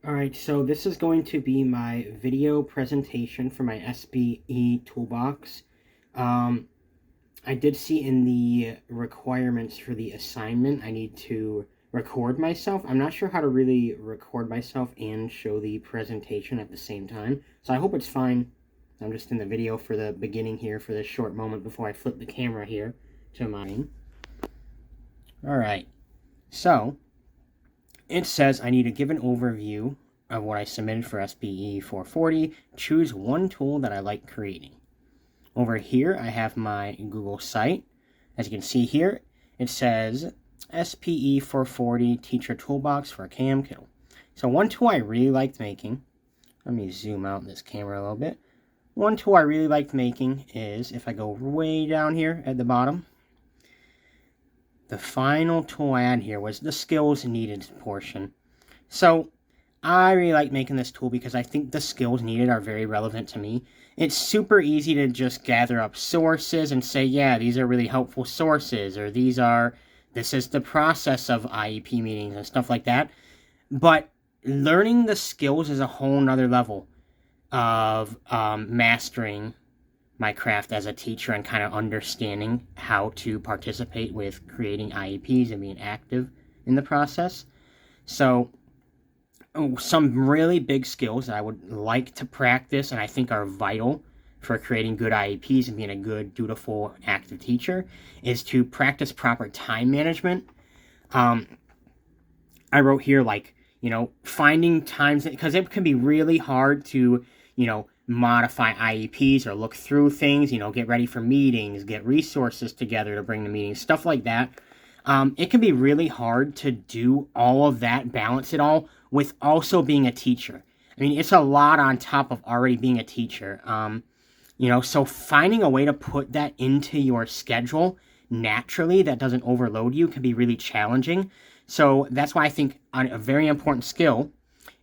Alright, so this is going to be my video presentation for my SBE toolbox. Um, I did see in the requirements for the assignment I need to record myself. I'm not sure how to really record myself and show the presentation at the same time, so I hope it's fine. I'm just in the video for the beginning here for this short moment before I flip the camera here to mine. Alright, so it says I need to give an overview of what I submitted for SBE 440. Choose one tool that I like creating. Over here, I have my Google site. As you can see here, it says SPE 440 Teacher Toolbox for Cam Kittle. So one tool I really liked making, let me zoom out this camera a little bit. One tool I really liked making is, if I go way down here at the bottom, the final tool I had here was the skills needed portion. So I really like making this tool because I think the skills needed are very relevant to me. It's super easy to just gather up sources and say, yeah, these are really helpful sources, or this is the process of IEP meetings and stuff like that. But learning the skills is a whole nother level of mastering my craft as a teacher and kind of understanding how to participate with creating IEPs and being active in the process. So some really big skills that I would like to practice and I think are vital for creating good IEPs and being a good, dutiful, active teacher is to practice proper time management. I wrote here, finding times, because it can be really hard to, modify IEPs or look through things, get ready for meetings, get resources together to bring to meetings, stuff like that. It can be really hard to do all of that, balance it all, with also being a teacher. I mean, it's a lot on top of already being a teacher. So finding a way to put that into your schedule naturally that doesn't overload you can be really challenging. So that's why I think a very important skill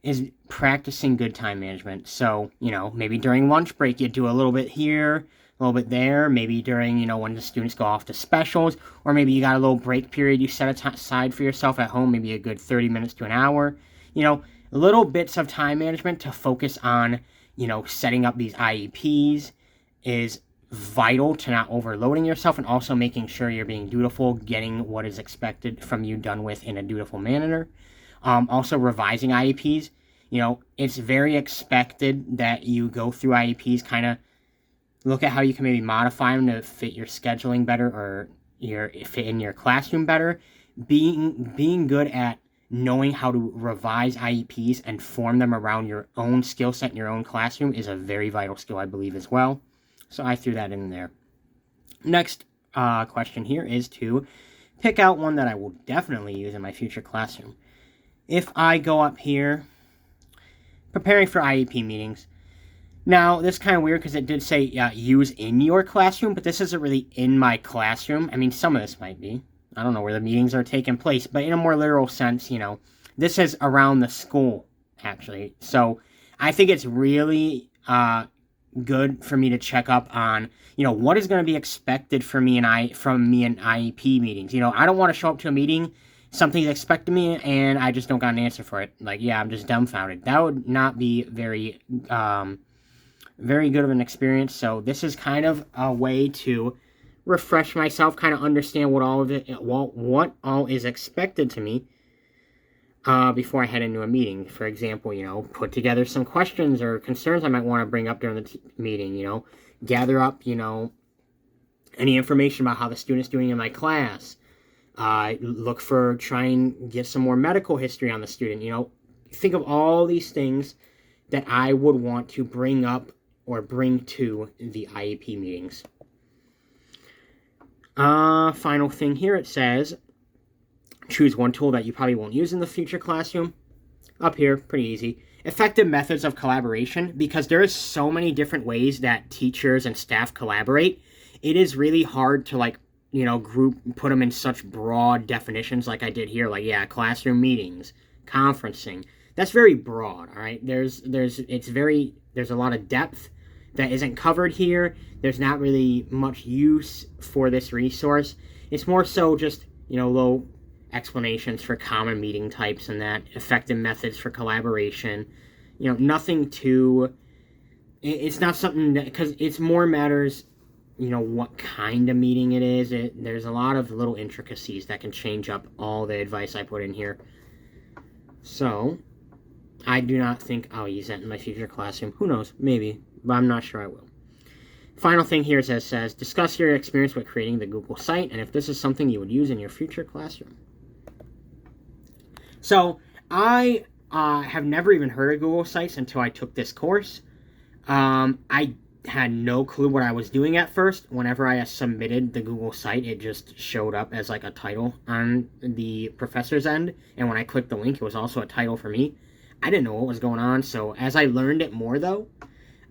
is practicing good time management. So, maybe during lunch break, you do a little bit here, a little bit there, maybe during, when the students go off to specials, or maybe you got a little break period you set aside for yourself at home, maybe a good 30 minutes to an hour. Little bits of time management to focus on, setting up these IEPs is vital to not overloading yourself and also making sure you're being dutiful, getting what is expected from you done with in a dutiful manner. Also revising IEPs. It's very expected that you go through IEPs, kind of look at how you can maybe modify them to fit your scheduling better or fit in your classroom better. Being good at knowing how to revise IEPs and form them around your own skill set in your own classroom is a very vital skill, I believe, as well. So I threw that in there. Next question here is to pick out one that I will definitely use in my future classroom. If I go up here, preparing for IEP meetings. Now, this is kind of weird because it did say use in your classroom, but this isn't really in my classroom. I mean, some of this might be. I don't know where the meetings are taking place, but in a more literal sense, this is around the school, actually. So I think it's really good for me to check up on, what is going to be expected from me in IEP meetings. I don't want to show up to a meeting, something's expected me, and I just don't got an answer for it. I'm just dumbfounded. That would not be very good of an experience. So this is kind of a way to refresh myself, kind of understand what all is expected to me before I head into a meeting. For example, put together some questions or concerns I might want to bring up during the meeting. Gather up, any information about how the student's doing in my class. Try and get some more medical history on the student. Think of all these things that I would want to bring up or bring to the IEP meetings. Final thing here, it says, choose one tool that you probably won't use in the future classroom. Up here, pretty easy. Effective methods of collaboration, because there is so many different ways that teachers and staff collaborate. It is really hard to put them in such broad definitions like I did here, classroom meetings, conferencing. That's very broad, all right? There's a lot of depth that isn't covered here. There's not really much use for this resource. It's more so just, low explanations for common meeting types and that, effective methods for collaboration. Nothing too... It's not something that... Because it's more matters, what kind of meeting it is. There's a lot of little intricacies that can change up all the advice I put in here. So, I do not think I'll use that in my future classroom. Who knows? Maybe. But I'm not sure I will. Final thing here says, discuss your experience with creating the Google site and if this is something you would use in your future classroom. So, I have never even heard of Google Sites until I took this course. I had no clue what I was doing at first. Whenever I submitted the Google site, it just showed up as like a title on the professor's end. And when I clicked the link, it was also a title for me. I didn't know what was going on. So as I learned it more, though,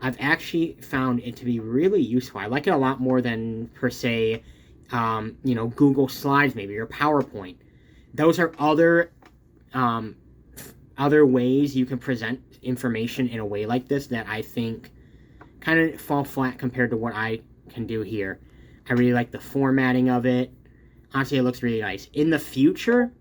I've actually found it to be really useful. I like it a lot more than, per se, Google Slides maybe, or PowerPoint. Those are other ways you can present information in a way like this that I think kind of fall flat compared to what I can do here. I really like the formatting of it. Honestly, it looks really nice. In the future,